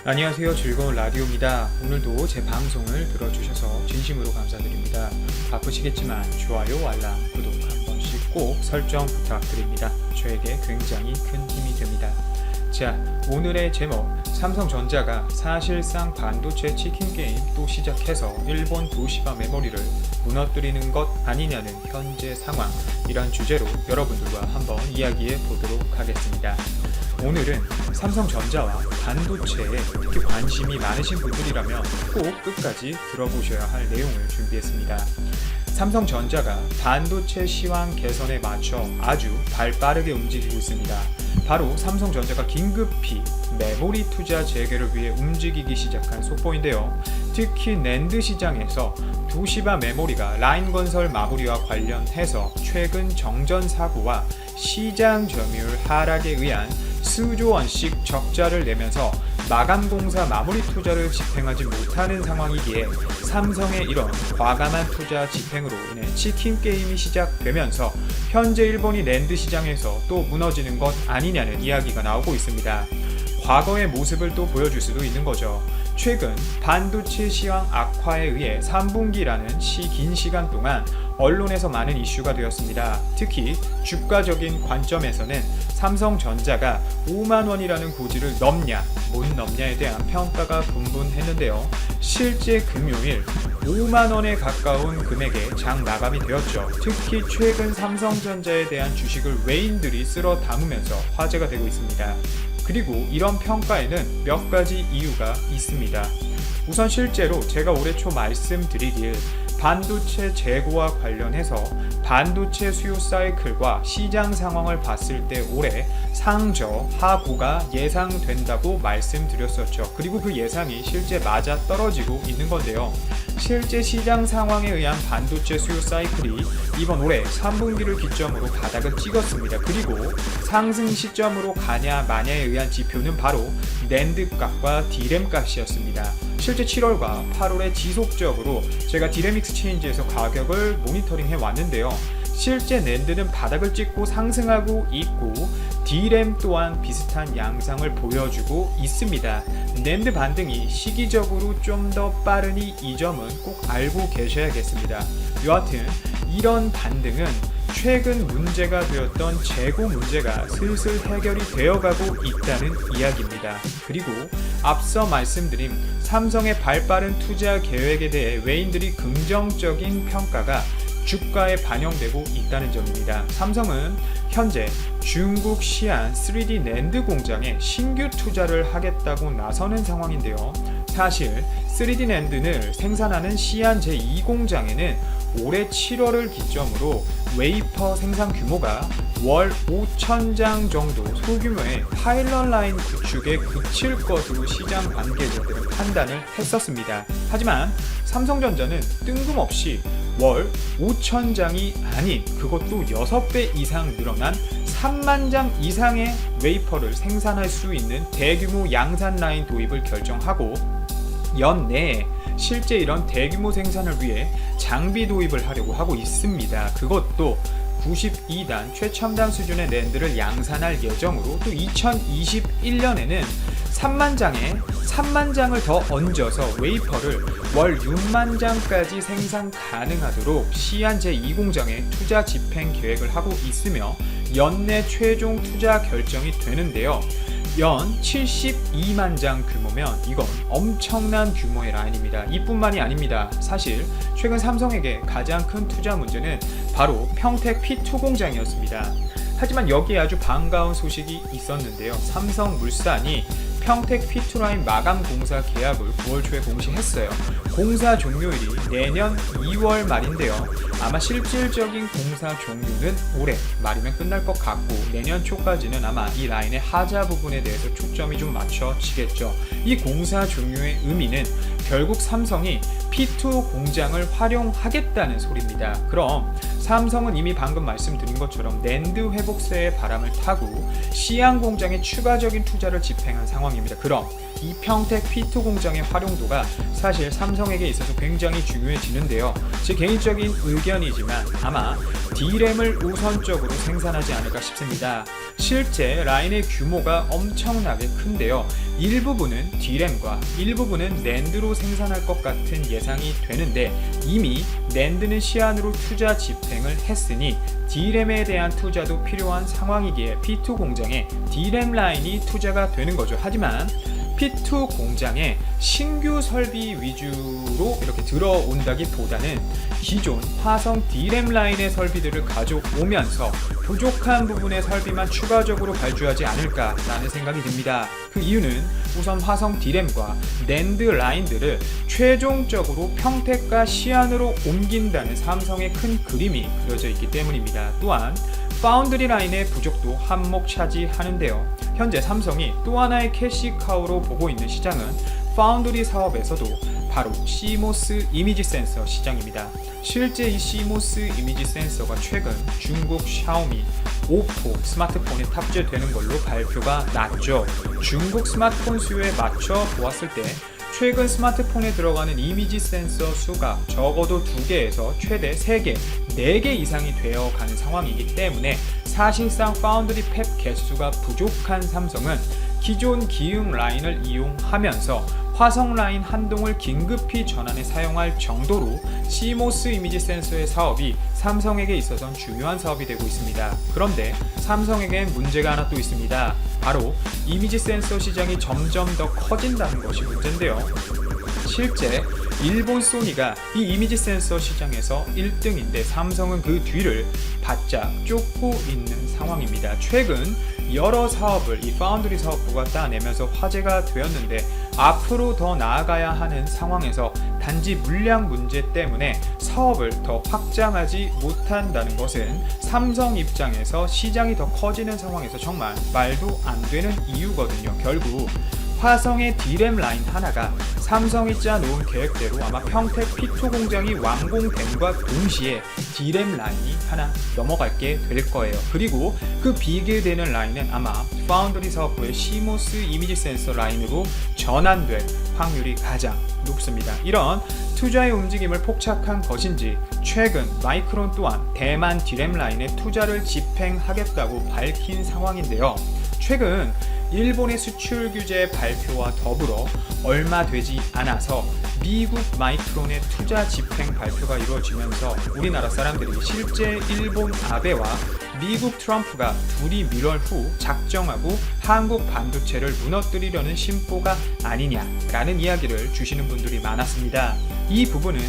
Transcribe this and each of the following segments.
안녕하세요. 즐거운 라디오입니다. 오늘도 제 방송을 들어주셔서 진심으로 감사드립니다. 바쁘시겠지만 좋아요, 알람, 구독 한 번씩 꼭 설정 부탁드립니다. 저에게 굉장히 큰 힘이 됩니다. 자, 오늘의 제목, 삼성전자가 사실상 반도체 치킨 게임 또 시작해서 일본 도시바 메모리를 무너뜨리는 것 아니냐는 현재 상황, 이런 주제로 여러분들과 한번 이야기해 보도록 하겠습니다. 오늘은 삼성전자와 반도체에 특히 관심이 많으신 분들이라면 꼭 끝까지 들어보셔야 할 내용을 준비했습니다. 삼성전자가 반도체 시황 개선에 맞춰 아주 발빠르게 움직이고 있습니다. 바로 삼성전자가 긴급히 메모리 투자 재개를 위해 움직이기 시작한 속보인데요. 특히 낸드 시장에서 도시바 메모리가 라인건설 마무리와 관련해서 최근 정전 사고와 시장 점유율 하락에 의한 수조 원씩 적자를 내면서 마감공사 마무리 투자를 집행하지 못하는 상황이기에 삼성의 이런 과감한 투자 집행으로 인해 치킨 게임이 시작되면서 현재 일본이 낸드 시장에서 또 무너지는 것 아니냐는 이야기가 나오고 있습니다. 과거의 모습을 또 보여줄 수도 있는 거죠. 최근 반도체 시황 악화에 의해 3분기라는 긴 시간 동안 언론에서 많은 이슈가 되었습니다. 특히 주가적인 관점에서는 삼성전자가 5만원이라는 고지를 넘냐 못 넘냐에 대한 평가가 분분했는데요. 실제 금요일 5만원에 가까운 금액의 장 마감이 되었죠. 특히 최근 삼성전자에 대한 주식을 외인들이 쓸어 담으면서 화제가 되고 있습니다. 그리고 이런 평가에는 몇 가지 이유가 있습니다. 우선 실제로 제가 올해 초 말씀드리길 반도체 재고와 관련해서 반도체 수요 사이클과 시장 상황을 봤을 때 올해 상저 하고가 예상된다고 말씀드렸었죠. 그리고 그 예상이 실제 맞아 떨어지고 있는 건데요. 실제 시장 상황에 의한 반도체 수요 사이클이 이번 올해 3분기를 기점으로 바닥을 찍었습니다. 그리고 상승 시점으로 가냐 마냐에 의한 지표는 바로 낸드 값과 디램 값이었습니다. 실제 7월과 8월에 지속적으로 제가 디램 익스체인지에서 가격을 모니터링해 왔는데요. 실제 낸드는 바닥을 찍고 상승하고 있고 디램 또한 비슷한 양상을 보여주고 있습니다. 낸드 반등이 시기적으로 좀 더 빠르니 이 점은 꼭 알고 계셔야겠습니다. 여하튼 이런 반등은 최근 문제가 되었던 재고 문제가 슬슬 해결이 되어가고 있다는 이야기입니다. 그리고 앞서 말씀드린 삼성의 발빠른 투자 계획에 대해 외인들이 긍정적인 평가가 주가에 반영되고 있다는 점입니다. 삼성은 현재 중국 시안 3D 낸드 공장에 신규 투자를 하겠다고 나서는 상황인데요. 사실 3D 낸드를 생산하는 시안 제2공장에는 올해 7월을 기점으로 웨이퍼 생산 규모가 월 5,000장 정도 소규모의 파일럿 라인 구축에 그칠 것으로 시장 관계자들은 판단을 했었습니다. 하지만 삼성전자는 뜬금없이 월 5,000장이 아닌 그것도 6배 이상 늘어난 3만 장 이상의 웨이퍼를 생산할 수 있는 대규모 양산 라인 도입을 결정하고 연내에 실제 이런 대규모 생산을 위해 장비 도입을 하려고 하고 있습니다. 그것도 92단 최첨단 수준의 낸드를 양산할 예정으로 또 2021년에는 3만 장을 더 얹어서 웨이퍼를 월 6만 장까지 생산 가능하도록 시안 제2공장에 투자 집행 계획을 하고 있으며 연내 최종 투자 결정이 되는데요. 연 72만 장 규모면 이건 엄청난 규모의 라인입니다. 이뿐만이 아닙니다. 사실 최근 삼성에게 가장 큰 투자 문제는 바로 평택 P2 공장이었습니다. 하지만 여기에 아주 반가운 소식이 있었는데요. 삼성물산이 평택 P2 라인 마감 공사 계약을 9월 초에 공시했어요. 공사 종료일이 내년 2월 말인데요. 아마 실질적인 공사 종료는 올해 말이면 끝날 것 같고 내년 초까지는 아마 이 라인의 하자 부분에 대해서 초점이 좀 맞춰지겠죠. 이 공사 종료의 의미는 결국 삼성이 P2 공장을 활용하겠다는 소리입니다. 그럼 삼성은 이미 방금 말씀드린 것처럼 낸드 회복세의 바람을 타고 시안 공장에 추가적인 투자를 집행한 상황입니다. 그럼 이 평택 P2 공장의 활용도가 사실 삼성에게 있어서 굉장히 중요해지는데요. 제 개인적인 의견이지만 아마 D램을 우선적으로 생산하지 않을까 싶습니다. 실제 라인의 규모가 엄청나게 큰데요. 일부분은 D램과 일부분은 낸드로 생산할 것 같은 예상이 되는데 이미 낸드는 시안으로 투자 집행을 했으니 D램에 대한 투자도 필요한 상황이기에 P2 공장에 D램 라인이 투자가 되는 거죠. 하지만 P2 공장에 신규 설비 위주로 이렇게 들어온다기보다는 기존 화성 D램 라인의 설비들을 가져오면서 부족한 부분의 설비만 추가적으로 발주하지 않을까라는 생각이 듭니다. 그 이유는 우선 화성 D램과 낸드 라인들을 최종적으로 평택과 시안으로 옮긴다는 삼성의 큰 그림이 그려져 있기 때문입니다. 또한 파운드리 라인의 부족도 한몫 차지하는데요. 현재 삼성이 또 하나의 캐시카우로 보고 있는 시장은 파운드리 사업에서도 바로 CMOS 이미지 센서 시장입니다. 실제 이 CMOS 이미지 센서가 최근 중국 샤오미, 오포 스마트폰에 탑재되는 걸로 발표가 났죠. 중국 스마트폰 수요에 맞춰 보았을 때 최근 스마트폰에 들어가는 이미지 센서 수가 적어도 2개에서 최대 3개, 4개 이상이 되어가는 상황이기 때문에 사실상 파운드리 팹 개수가 부족한 삼성은 기존 기흥 라인을 이용하면서 화성 라인 한 동을 긴급히 전환해 사용할 정도로 CMOS 이미지 센서의 사업이 삼성에게 있어서는 중요한 사업이 되고 있습니다. 그런데 삼성에겐 문제가 하나 또 있습니다. 바로 이미지 센서 시장이 점점 더 커진다는 것이 문제인데요. 실제 일본 소니가 이 이미지 센서 시장에서 1등인데 삼성은 그 뒤를 바짝 쫓고 있는 상황입니다. 최근 여러 사업을 이 파운드리 사업부가 따내면서 화제가 되었는데 앞으로 더 나아가야 하는 상황에서 단지 물량 문제 때문에 사업을 더 확장하지 못한다는 것은 삼성 입장에서 시장이 더 커지는 상황에서 정말 말도 안 되는 이유거든요. 결국 화성의 D램 라인 하나가 삼성이 짜놓은 계획대로 아마 평택 P2 공장이 완공됨과 동시에 D램 라인이 하나 넘어가게 될 거예요. 그리고 그 비교되는 라인은 아마 파운드리 사업부의 CMOS 이미지 센서 라인으로 전환될 확률이 가장 높습니다. 이런 투자의 움직임을 폭착한 것인지 최근 마이크론 또한 대만 D램 라인에 투자를 집행하겠다고 밝힌 상황인데요. 최근 일본의 수출 규제 발표와 더불어 얼마 되지 않아서 미국 마이크론의 투자 집행 발표가 이루어지면서 우리나라 사람들이 실제 일본 아베와 미국 트럼프가 둘이 밀월 후 작정하고 한국 반도체를 무너뜨리려는 심보가 아니냐라는 이야기를 주시는 분들이 많았습니다. 이 부분은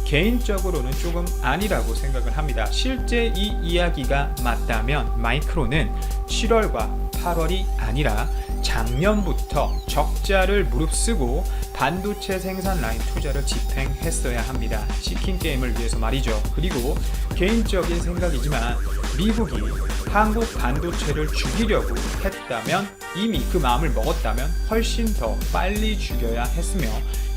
개인적으로는 조금 아니라고 생각을 합니다. 실제 이 이야기가 맞다면 마이크론은 7월과 8월이 아니라 작년부터 적자를 무릅쓰고 반도체 생산 라인 투자를 집행했어야 합니다. 치킨 게임을 위해서 말이죠. 그리고 개인적인 생각이지만 미국이 한국 반도체를 죽이려고 했다면 이미 그 마음을 먹었다면 훨씬 더 빨리 죽여야 했으며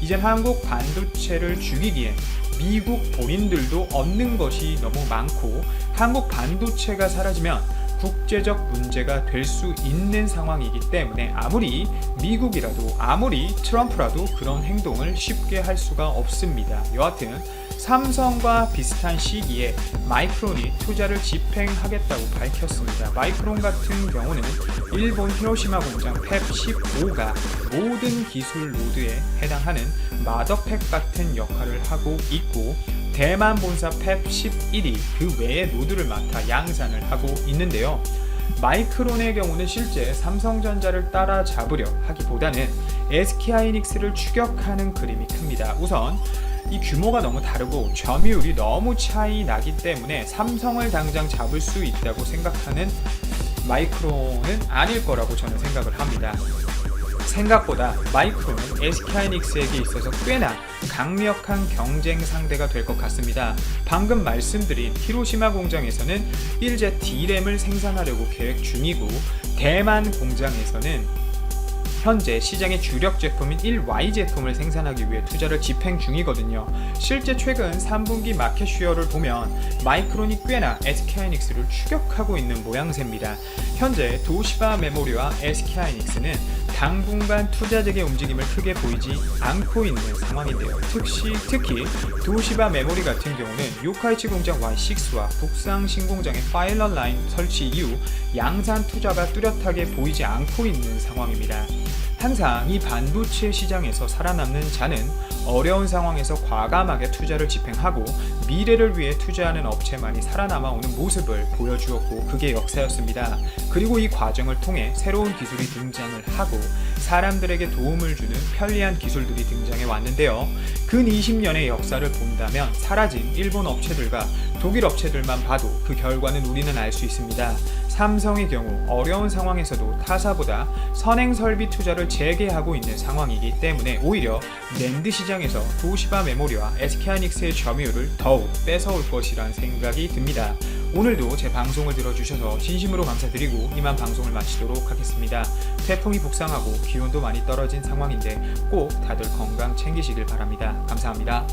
이젠 한국 반도체를 죽이기엔 미국 본인들도 얻는 것이 너무 많고 한국 반도체가 사라지면 국제적 문제가 될 수 있는 상황이기 때문에 아무리 미국이라도 아무리 트럼프라도 그런 행동을 쉽게 할 수가 없습니다. 여하튼 삼성과 비슷한 시기에 마이크론이 투자를 집행하겠다고 밝혔습니다. 마이크론 같은 경우는 일본 히로시마 공장 팹 15가 모든 기술 노드에 해당하는 마더팩 같은 역할을 하고 있고 대만 본사 팹 11이 그 외의 노드를 맡아 양산을 하고 있는데요. 마이크론의 경우는 실제 삼성전자를 따라잡으려 하기보다는 SK하이닉스를 추격하는 그림이 큽니다. 우선 이 규모가 너무 다르고 점유율이 너무 차이 나기 때문에 삼성을 당장 잡을 수 있다고 생각하는 마이크론은 아닐 거라고 저는 생각을 합니다. 생각보다 마이크론은 SK하이닉스에게 있어서 꽤나 강력한 경쟁 상대가 될 것 같습니다. 방금 말씀드린 히로시마 공장에서는 일제 D램을 생산하려고 계획 중이고 대만 공장에서는 현재 시장의 주력 제품인 1Y 제품을 생산하기 위해 투자를 집행 중이거든요. 실제 최근 3분기 마켓 쉐어를 보면 마이크론이 꽤나 SK하이닉스를 추격하고 있는 모양새입니다. 현재 도시바 메모리와 SK하이닉스는 당분간 투자적의 움직임을 크게 보이지 않고 있는 상황인데요. 특히 도시바 메모리 같은 경우는 요카이치 공장 Y6와 북상 신공장의 파일럿 라인 설치 이후 양산 투자가 뚜렷하게 보이지 않고 있는 상황입니다. 항상 이 반도체 시장에서 살아남는 자는 어려운 상황에서 과감하게 투자를 집행하고 미래를 위해 투자하는 업체만이 살아남아오는 모습을 보여주었고, 그게 역사였습니다. 그리고 이 과정을 통해 새로운 기술이 등장을 하고 사람들에게 도움을 주는 편리한 기술들이 등장해 왔는데요. 근 20년의 역사를 본다면 사라진 일본 업체들과 독일 업체들만 봐도 그 결과는 우리는 알 수 있습니다. 삼성의 경우 어려운 상황에서도 타사보다 선행 설비 투자를 재개하고 있는 상황이기 때문에 오히려 낸드 시장에서 도시바 메모리와 SK하이닉스의 점유율을 더욱 뺏어올 것이란 생각이 듭니다. 오늘도 제 방송을 들어주셔서 진심으로 감사드리고 이만 방송을 마치도록 하겠습니다. 태풍이 북상하고 기온도 많이 떨어진 상황인데 꼭 다들 건강 챙기시길 바랍니다. 감사합니다.